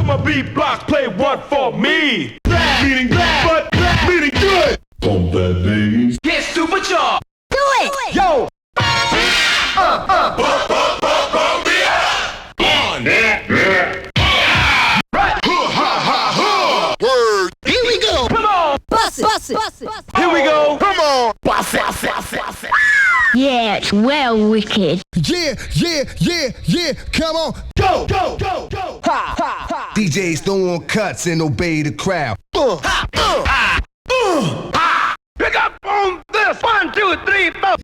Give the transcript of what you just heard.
my beat block, play one for me. Meaning bad, but meaning good. Bump that bass. Get supercharged. Do it! Yo! Word! Here we go! Come on! Bust it! Here we go! Come on. Yeah, it's well wicked. Yeah. Come on. Go! DJs don't want cuts and obey the crowd. Pick up on this! 1, 2, 3, 4!